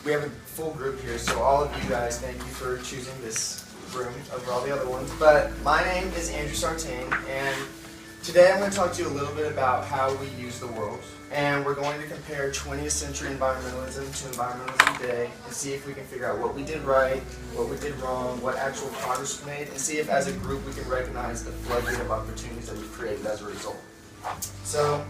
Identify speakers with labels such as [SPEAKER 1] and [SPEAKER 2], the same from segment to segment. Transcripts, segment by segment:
[SPEAKER 1] we have a full group here, so all of you guys, thank you for choosing this room over all the other ones. But my name is Andrew Sartain, and today I'm going to talk to you a little bit about how we use the world. And we're going to compare 20th century environmentalism to environmentalism today and see if we can figure out what we did right, what we did wrong, what actual progress we made, and see if as a group we can recognize the floodgate of opportunities that we've created as a result. So,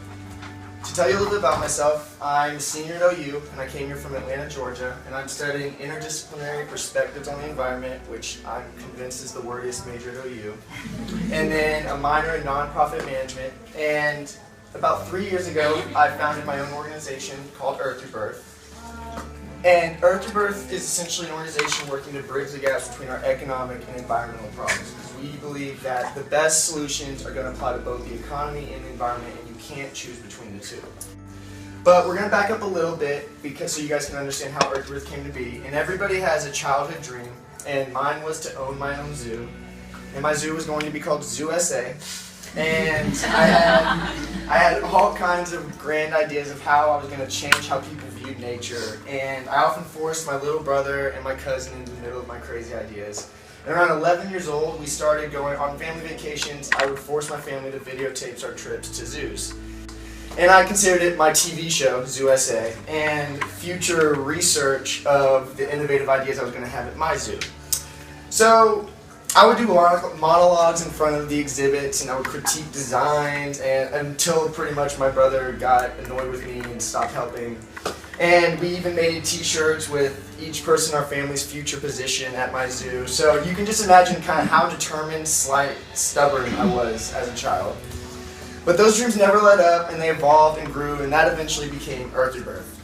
[SPEAKER 1] to tell you a little bit about myself, I'm a senior at OU, and I came here from Atlanta, Georgia, and I'm studying interdisciplinary perspectives on the environment, which I'm convinced is the wordiest major at OU, and then a minor in nonprofit management. And about 3 years ago, I founded my own organization called Rebirth. And Rebirth is essentially an organization working to bridge the gaps between our economic and environmental problems. Because we believe that the best solutions are going to apply to both the economy and the environment, and you can't choose between the two. But we're going to back up a little bit because so you guys can understand how Rebirth came to be. And everybody has a childhood dream, and mine was to own my own zoo. And my zoo was going to be called Zoo SA. And I had all kinds of grand ideas of how I was going to change how people viewed nature. And I often forced my little brother and my cousin into the middle of my crazy ideas. And around 11 years old, we started going on family vacations. I would force my family to videotape our trips to zoos. And I considered it my TV show, Zoo SA, and future research of the innovative ideas I was going to have at my zoo. So I would do monologues in front of the exhibits, and I would critique designs, and until pretty much my brother got annoyed with me and stopped helping. And we even made t-shirts with each person in our family's future position at my zoo. So you can just imagine kind of how determined, stubborn I was as a child. But those dreams never let up, and they evolved and grew, and that eventually became Rebirth.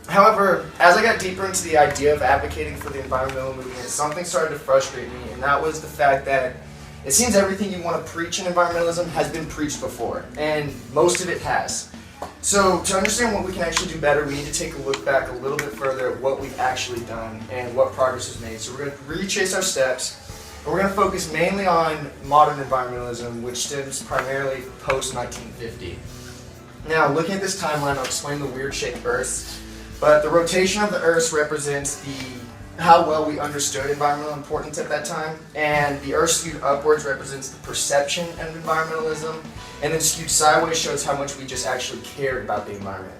[SPEAKER 1] However, as I got deeper into the idea of advocating for the environmental movement, something started to frustrate me, and that was the fact that it seems everything you want to preach in environmentalism has been preached before, and most of it has. So to understand what we can actually do better, we need to take a look back a little bit further at what we've actually done and what progress was made. So we're going to retrace our steps, and we're going to focus mainly on modern environmentalism, which stems primarily post-1950. Now, looking at this timeline, I'll explain the weird-shaped Earth. But the rotation of the Earth represents how well we understood environmental importance at that time, and the Earth skewed upwards represents the perception of environmentalism, and then skewed sideways shows how much we just actually cared about the environment.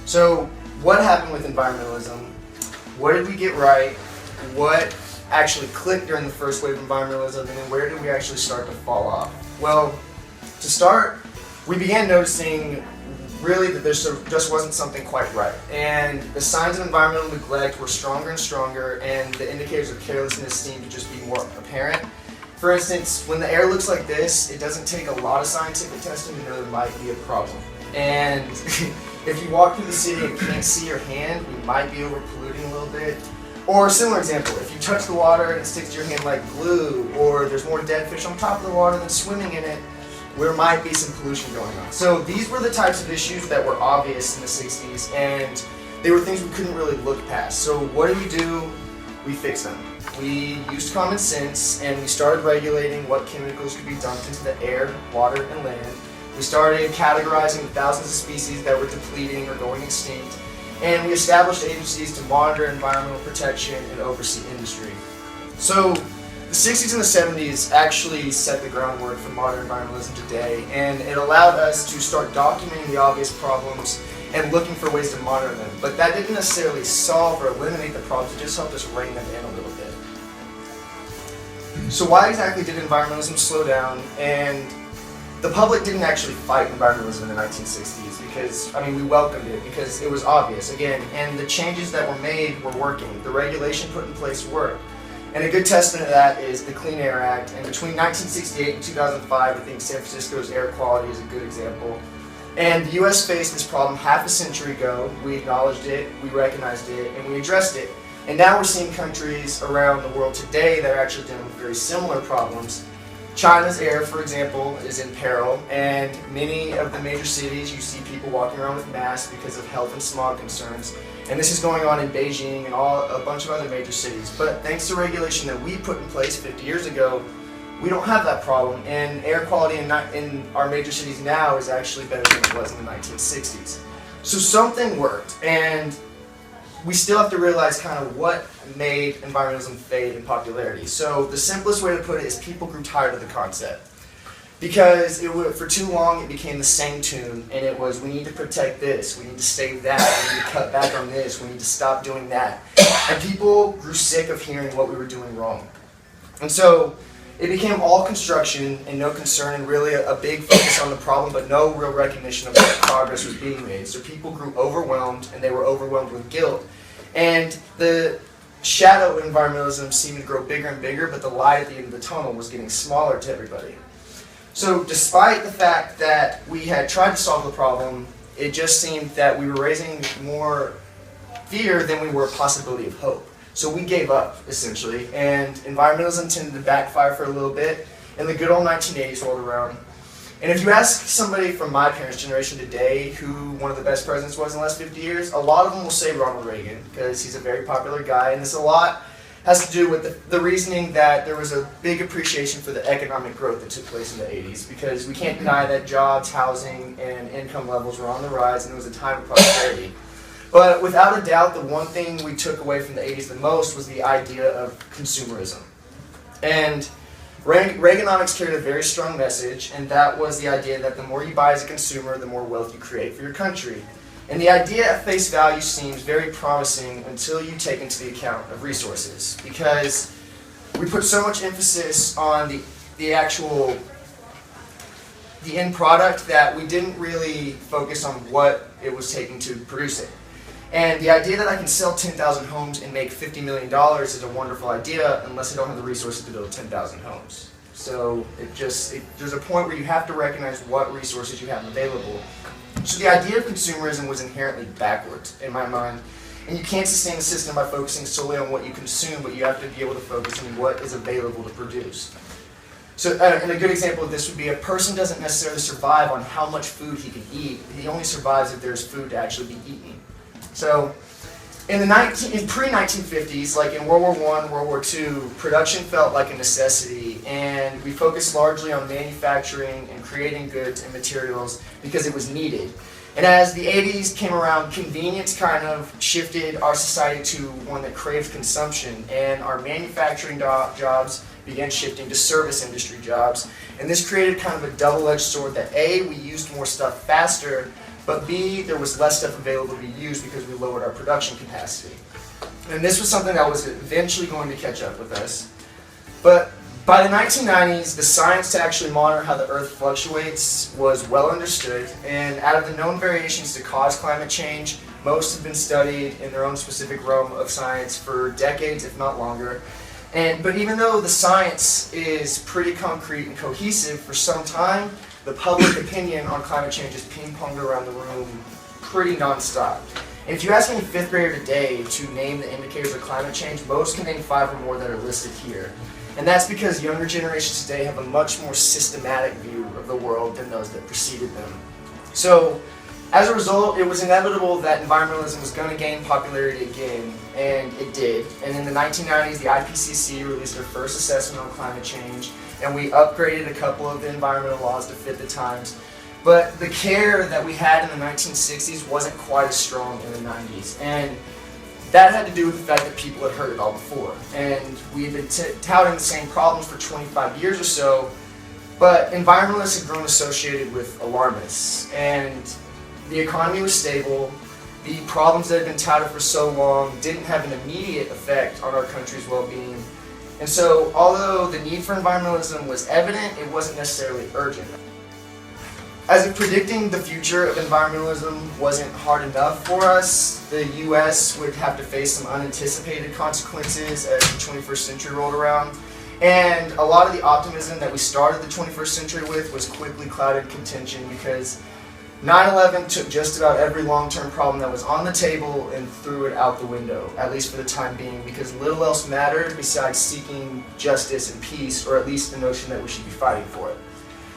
[SPEAKER 1] So, what happened with environmentalism? What did we get right? What actually clicked during the first wave of environmentalism, and then where did we actually start to fall off? Well, to start, we began noticing really that there just wasn't something quite right. And the signs of environmental neglect were stronger and stronger, and the indicators of carelessness seemed to just be more apparent. For instance, when the air looks like this, it doesn't take a lot of scientific testing to know there might be a problem. And if you walk through the city and can't see your hand, you might be over polluting a little bit. Or a similar example, if you touch the water and it sticks to your hand like glue, or there's more dead fish on top of the water than swimming in it, there might be some pollution going on. So these were the types of issues that were obvious in the 60s, and they were things we couldn't really look past. So what did we do? We fixed them. We used common sense, and we started regulating what chemicals could be dumped into the air, water, and land. We started categorizing the thousands of species that were depleting or going extinct, and we established agencies to monitor environmental protection and oversee industry. So the 60s and the 70s actually set the groundwork for modern environmentalism today, and it allowed us to start documenting the obvious problems and looking for ways to monitor them. But that didn't necessarily solve or eliminate the problems, it just helped us rein them in a little bit. So why exactly did environmentalism slow down? And the public didn't actually fight environmentalism in the 1960s because, we welcomed it because it was obvious, again, and the changes that were made were working. The regulation put in place worked. And a good testament of that is the Clean Air Act. And between 1968 and 2005, I think San Francisco's air quality is a good example. And the U.S. faced this problem half a century ago. We acknowledged it, we recognized it, and we addressed it. And now we're seeing countries around the world today that are actually dealing with very similar problems. China's air, for example, is in peril, and many of the major cities you see people walking around with masks because of health and smog concerns. And this is going on in Beijing and a bunch of other major cities. But thanks to regulation that we put in place 50 years ago, we don't have that problem. And air quality in our major cities now is actually better than it was in the 1960s. So something worked. And we still have to realize kind of what made environmentalism fade in popularity. So the simplest way to put it is people grew tired of the concept. Because for too long it became the same tune, and it was, we need to protect this, we need to save that, we need to cut back on this, we need to stop doing that. And people grew sick of hearing what we were doing wrong. And so it became all construction and no concern, and really a big focus on the problem, but no real recognition of what progress was being made. So people grew overwhelmed, and they were overwhelmed with guilt. And the shadow of environmentalism seemed to grow bigger and bigger, but the light at the end of the tunnel was getting smaller to everybody. So despite the fact that we had tried to solve the problem, it just seemed that we were raising more fear than we were a possibility of hope. So we gave up, essentially, and environmentalism tended to backfire for a little bit, and the good old 1980s rolled around. And if you ask somebody from my parents' generation today who one of the best presidents was in the last 50 years, a lot of them will say Ronald Reagan, because he's a very popular guy, and this a lot has to do with the reasoning that there was a big appreciation for the economic growth that took place in the 80s, because we can't deny that jobs, housing, and income levels were on the rise, and it was a time of prosperity. But without a doubt, the one thing we took away from the 80s the most was the idea of consumerism. And Reaganomics carried a very strong message, and that was the idea that the more you buy as a consumer, the more wealth you create for your country. And the idea at face value seems very promising until you take into the account of resources, because we put so much emphasis on the end product that we didn't really focus on what it was taking to produce it. And the idea that I can sell 10,000 homes and make $50 million is a wonderful idea unless I don't have the resources to build 10,000 homes. So there's a point where you have to recognize what resources you have available. So the idea of consumerism was inherently backwards in my mind. And you can't sustain a system by focusing solely on what you consume, but you have to be able to focus on what is available to produce. So and a good example of this would be a person doesn't necessarily survive on how much food he can eat. He only survives if there's food to actually be eaten. So in pre-1950s, like in World War I, World War II, production felt like a necessity, and we focused largely on manufacturing and creating goods and materials because it was needed. And as the 80s came around, convenience kind of shifted our society to one that craved consumption, and our manufacturing jobs began shifting to service industry jobs. And this created kind of a double-edged sword that A, we used more stuff faster, but B, there was less stuff available to be used because we lowered our production capacity. And this was something that was eventually going to catch up with us. But by the 1990s, the science to actually monitor how the Earth fluctuates was well understood, and out of the known variations to cause climate change, most have been studied in their own specific realm of science for decades, if not longer. But even though the science is pretty concrete and cohesive, for some time, the public opinion on climate change is ping-ponged around the room pretty non-stop. And if you ask any fifth grader today to name the indicators of climate change, most can name 5 or more that are listed here. And that's because younger generations today have a much more systematic view of the world than those that preceded them. So, as a result, it was inevitable that environmentalism was going to gain popularity again, and it did. And in the 1990s, the IPCC released their first assessment on climate change, and we upgraded a couple of the environmental laws to fit the times. But the care that we had in the 1960s wasn't quite as strong in the 90s. And that had to do with the fact that people had heard it all before. And we had been touting the same problems for 25 years or so, but environmentalists had grown associated with alarmists. And the economy was stable, the problems that had been touted for so long didn't have an immediate effect on our country's well-being. And so, although the need for environmentalism was evident, it wasn't necessarily urgent. As if predicting the future of environmentalism wasn't hard enough for us, the US would have to face some unanticipated consequences as the 21st century rolled around. And a lot of the optimism that we started the 21st century with was quickly clouded in contention because 9/11 took just about every long-term problem that was on the table and threw it out the window, at least for the time being, because little else mattered besides seeking justice and peace, or at least the notion that we should be fighting for it.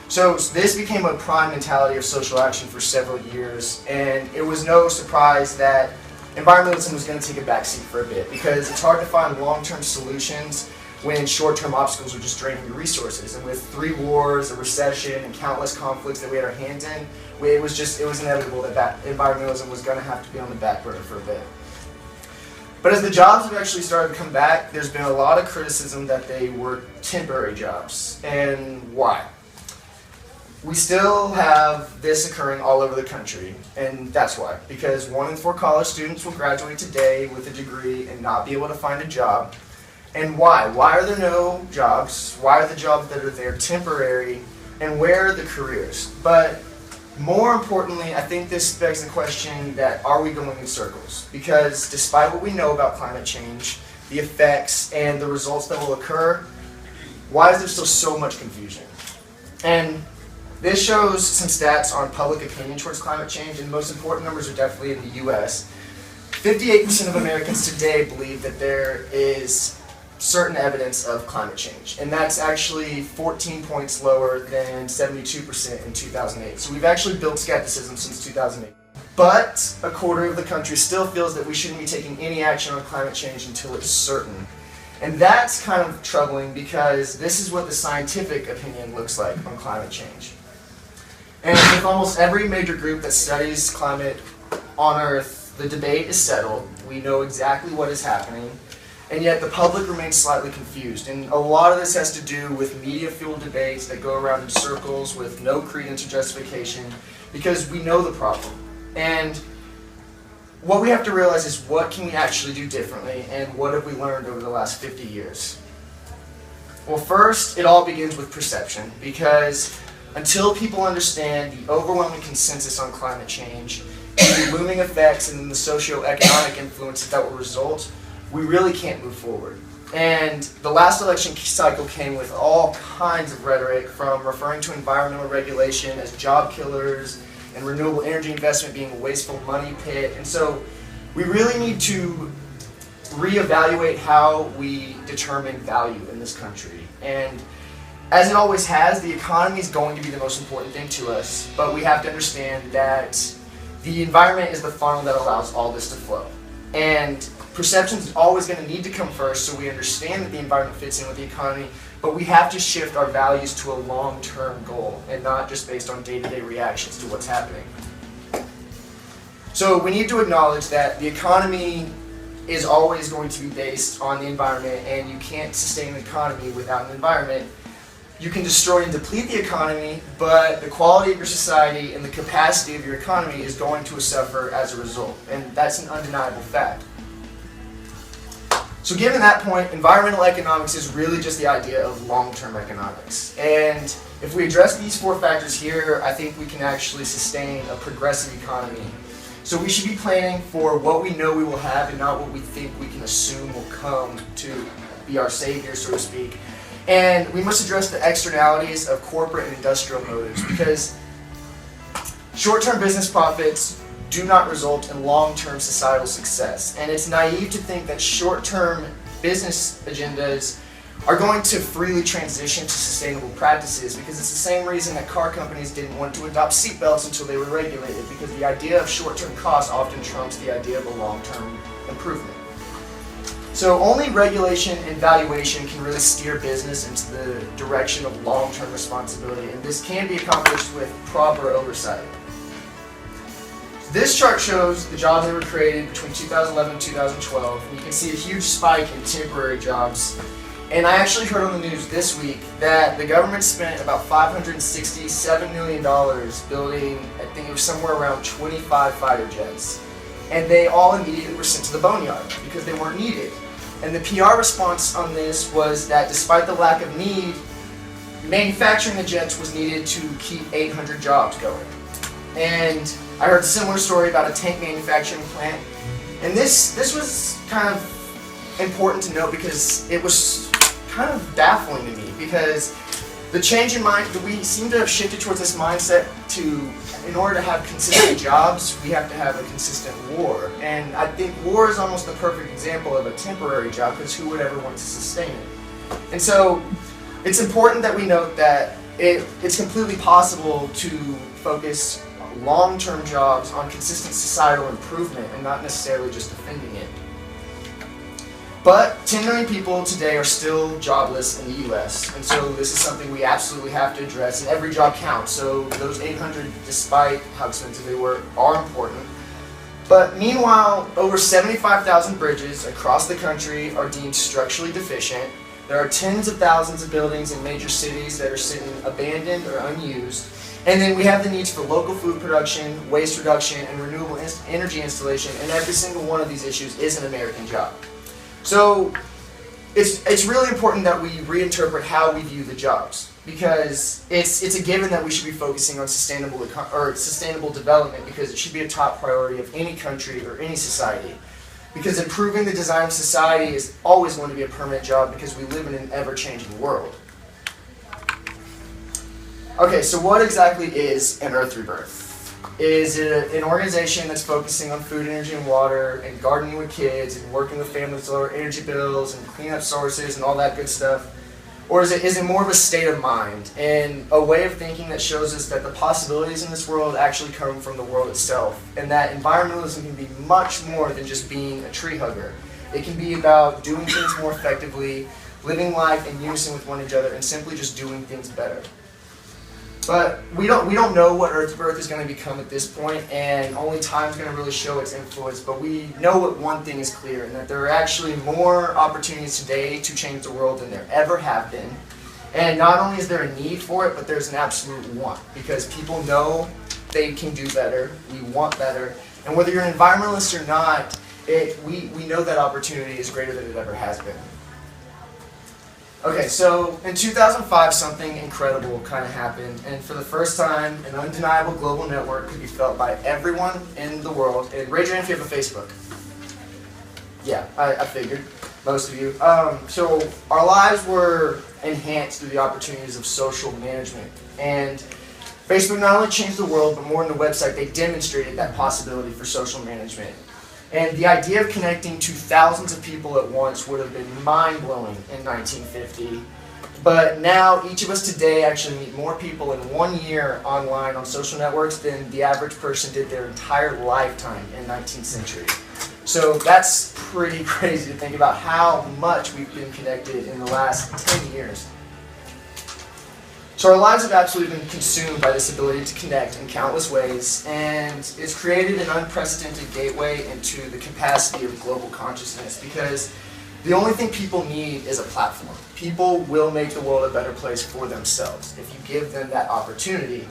[SPEAKER 1] So this became a prime mentality of social action for several years, and it was no surprise that environmentalism was going to take a backseat for a bit, because it's hard to find long-term solutions when short-term obstacles are just draining your resources. And with 3 wars, a recession, and countless conflicts that we had our hands in, it was inevitable that environmentalism was going to have to be on the back burner for a bit. But as the jobs have actually started to come back, there's been a lot of criticism that they were temporary jobs. And why? We still have this occurring all over the country, and that's why. Because 1 in 4 college students will graduate today with a degree and not be able to find a job. And why? Why are there no jobs? Why are the jobs that are there temporary? And where are the careers? But more importantly, I think this begs the question that are we going in circles? Because despite what we know about climate change, the effects and the results that will occur, why is there still so much confusion? And this shows some stats on public opinion towards climate change, and the most important numbers are definitely in the US. 58% of Americans today believe that there is certain evidence of climate change, and that's actually 14 points lower than 72% in 2008. So we've actually built skepticism since 2008. But a quarter of the country still feels that we shouldn't be taking any action on climate change until it's certain. And that's kind of troubling because this is what the scientific opinion looks like on climate change. And with almost every major group that studies climate on Earth, the debate is settled. We know exactly what is happening, and yet the public remains slightly confused. And a lot of this has to do with media-fueled debates that go around in circles with no credence or justification, because we know the problem. And what we have to realize is what can we actually do differently, and what have we learned over the last 50 years? Well, first, it all begins with perception, because until people understand the overwhelming consensus on climate change, the looming effects and the socio-economic influences that will result, we really can't move forward. And the last election cycle came with all kinds of rhetoric, from referring to environmental regulation as job killers and renewable energy investment being a wasteful money pit. And so we really need to reevaluate how we determine value in this country. And as it always has, the economy is going to be the most important thing to us, but we have to understand that the environment is the funnel that allows all this to flow. And perception is always going to need to come first, so we understand that the environment fits in with the economy, but we have to shift our values to a long-term goal and not just based on day-to-day reactions to what's happening. So we need to acknowledge that the economy is always going to be based on the environment, and you can't sustain an economy without an environment. You can destroy and deplete the economy, but the quality of your society and the capacity of your economy is going to suffer as a result, and that's an undeniable fact. So given that point, environmental economics is really just the idea of long-term economics. And if we address these 4 factors here, I think we can actually sustain a progressive economy. So we should be planning for what we know we will have and not what we think we can assume will come to be our savior, so to speak. And we must address the externalities of corporate and industrial motives, because short-term business profits do not result in long-term societal success. And it's naive to think that short-term business agendas are going to freely transition to sustainable practices, because it's the same reason that car companies didn't want to adopt seatbelts until they were regulated, because the idea of short-term cost often trumps the idea of a long-term improvement. So only regulation and valuation can really steer business into the direction of long-term responsibility, and this can be accomplished with proper oversight. This chart shows the jobs that were created between 2011 and 2012, and you can see a huge spike in temporary jobs. And I actually heard on the news this week that the government spent about $567 million building, I think it was somewhere around 25 fighter jets. And they all immediately were sent to the boneyard because they weren't needed. And the PR response on this was that despite the lack of need, manufacturing the jets was needed to keep 800 jobs going. And I heard a similar story about a tank manufacturing plant. And this was kind of important to note because it was kind of baffling to me, because the change in mind, we seem to have shifted towards this mindset to, in order to have consistent jobs, we have to have a consistent war. And I think war is almost the perfect example of a temporary job, because who would ever want to sustain it? And so it's important that we note that it's completely possible to focus long-term jobs on consistent societal improvement and not necessarily just defending it. But 10 million people today are still jobless in the US, and so this is something we absolutely have to address, and every job counts. So those 800, despite how expensive they were, are important. But meanwhile, over 75,000 bridges across the country are deemed structurally deficient. There are tens of thousands of buildings in major cities that are sitting abandoned or unused. And then we have the needs for local food production, waste reduction, and renewable energy installation, and every single one of these issues is an American job. So it's really important that we reinterpret how we view the jobs, because it's a given that we should be focusing on sustainable development, because it should be a top priority of any country or any society. Because improving the design of society is always going to be a permanent job, because we live in an ever-changing world. Okay, so what exactly is an Earth Rebirth? Is it an organization that's focusing on food, energy, and water, and gardening with kids, and working with families to lower energy bills, and clean up sources, and all that good stuff? Or is it more of a state of mind, and a way of thinking that shows us that the possibilities in this world actually come from the world itself, and that environmentalism can be much more than just being a tree hugger? It can be about doing things more effectively, living life in unison with one another, and simply just doing things better. But we don't know what Earth Rebirth is going to become at this point, and only time's going to really show its influence. But we know what one thing is clear, and that there are actually more opportunities today to change the world than there ever have been. And not only is there a need for it, but there's an absolute want, because people know they can do better, we want better, and whether you're an environmentalist or not, we know that opportunity is greater than it ever has been. Okay, so in 2005, something incredible kind of happened, and for the first time, an undeniable global network could be felt by everyone in the world. And raise your hand if you have a Facebook. Yeah, I figured, most of you. So our lives were enhanced through the opportunities of social management. And Facebook not only changed the world, but more than the website, they demonstrated that possibility for social management. And the idea of connecting to thousands of people at once would have been mind-blowing in 1950. But now, each of us today actually meet more people in 1 year online on social networks than the average person did their entire lifetime in 19th century. So that's pretty crazy to think about how much we've been connected in the last 10 years. So our lives have absolutely been consumed by this ability to connect in countless ways, and it's created an unprecedented gateway into the capacity of global consciousness, because the only thing people need is a platform. People will make the world a better place for themselves if you give them that opportunity.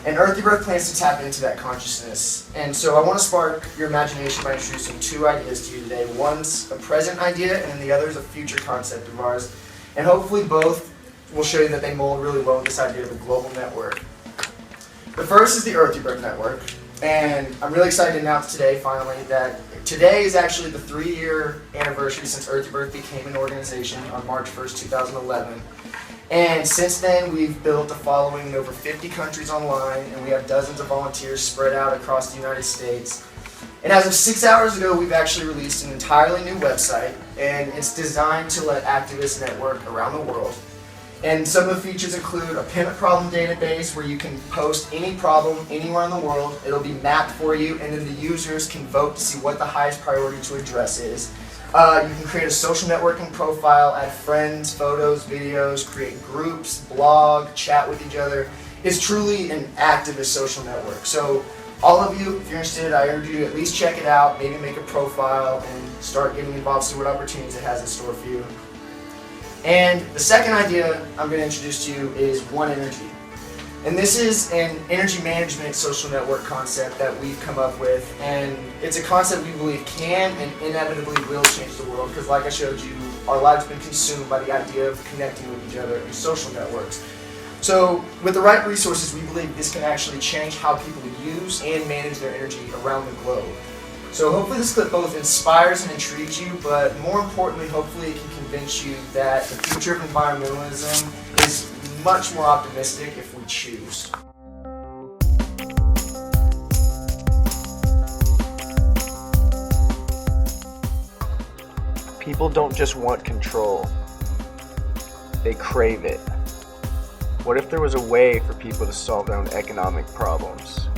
[SPEAKER 1] And Earth Rebirth plans to tap into that consciousness. And so I want to spark your imagination by introducing two ideas to you today. One's a present idea, and the other is a future concept of ours. And hopefully both will show you that they mold really well with this idea of a global network. The first is the Earth Rebirth Network, and I'm really excited to announce today, finally, that today is actually the 3-year anniversary since Earth Rebirth became an organization on March 1st, 2011. And since then, we've built a following in over 50 countries online, and we have dozens of volunteers spread out across the United States. And as of 6 hours ago, we've actually released an entirely new website, and it's designed to let activists network around the world. And some of the features include a pin-up problem database where you can post any problem anywhere in the world. It'll be mapped for you, and then the users can vote to see what the highest priority to address is. You can create a social networking profile, add friends, photos, videos, create groups, blog, chat with each other. It's truly an activist social network. So all of you, if you're interested, I urge you to at least check it out, maybe make a profile, and start getting involved, see what opportunities it has in store for you. And the second idea I'm going to introduce to you is One Energy. And this is an energy management social network concept that we've come up with, and it's a concept we believe can and inevitably will change the world, because like I showed you, our lives have been consumed by the idea of connecting with each other in social networks. So with the right resources, we believe this can actually change how people use and manage their energy around the globe. So hopefully this clip both inspires and intrigues you, but more importantly, hopefully it can convince you that the future of environmentalism is much more optimistic if we choose. People don't just want control, they crave it. What if there was a way for people to solve their own economic problems?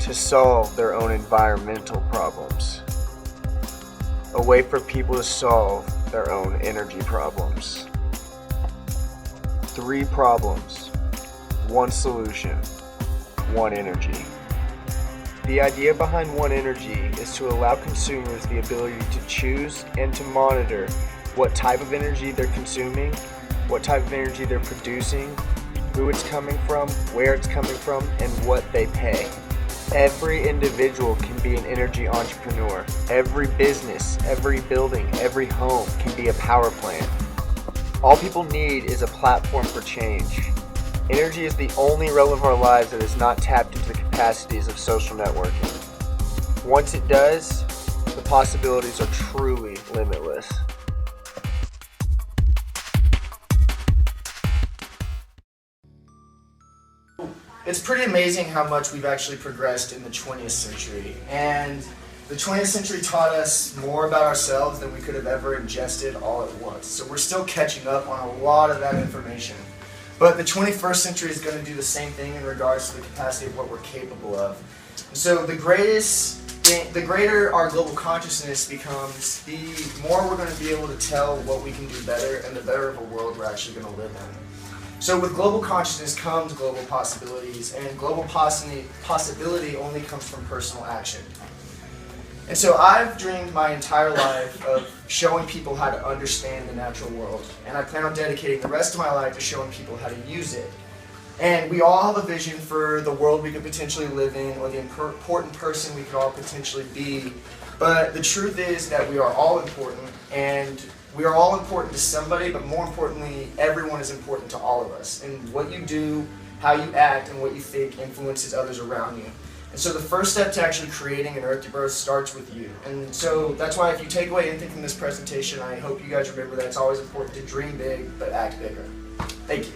[SPEAKER 1] To solve their own environmental problems? A way for people to solve their own energy problems? 3 problems, 1 solution, 1 energy.
[SPEAKER 2] The idea behind One Energy is to allow consumers the ability to choose and to monitor what type of energy they're consuming, what type of energy they're producing, who it's coming from, where it's coming from, and what they pay. Every individual can be an energy entrepreneur. Every business, every building, every home can be a power plant. All people need is a platform for change. Energy is the only realm of our lives that is not tapped into the capacities of social networking. Once it does, the possibilities are truly limitless.
[SPEAKER 1] It's pretty amazing how much we've actually progressed in the 20th century. And the 20th century taught us more about ourselves than we could have ever ingested all at once. So we're still catching up on a lot of that information. But the 21st century is going to do the same thing in regards to the capacity of what we're capable of. So the greater our global consciousness becomes, the more we're going to be able to tell what we can do better and the better of a world we're actually going to live in. So with global consciousness comes global possibilities, and global possibility only comes from personal action. And so I've dreamed my entire life of showing people how to understand the natural world, and I plan on dedicating the rest of my life to showing people how to use it. And we all have a vision for the world we could potentially live in, or the important person we could all potentially be. But the truth is that we are all important, and we are all important to somebody, but more importantly, everyone is important to all of us. And what you do, how you act, and what you think influences others around you. And so the first step to actually creating an Earth to Birth starts with you. And so that's why if you take away anything from this presentation, I hope you guys remember that it's always important to dream big, but act bigger. Thank you.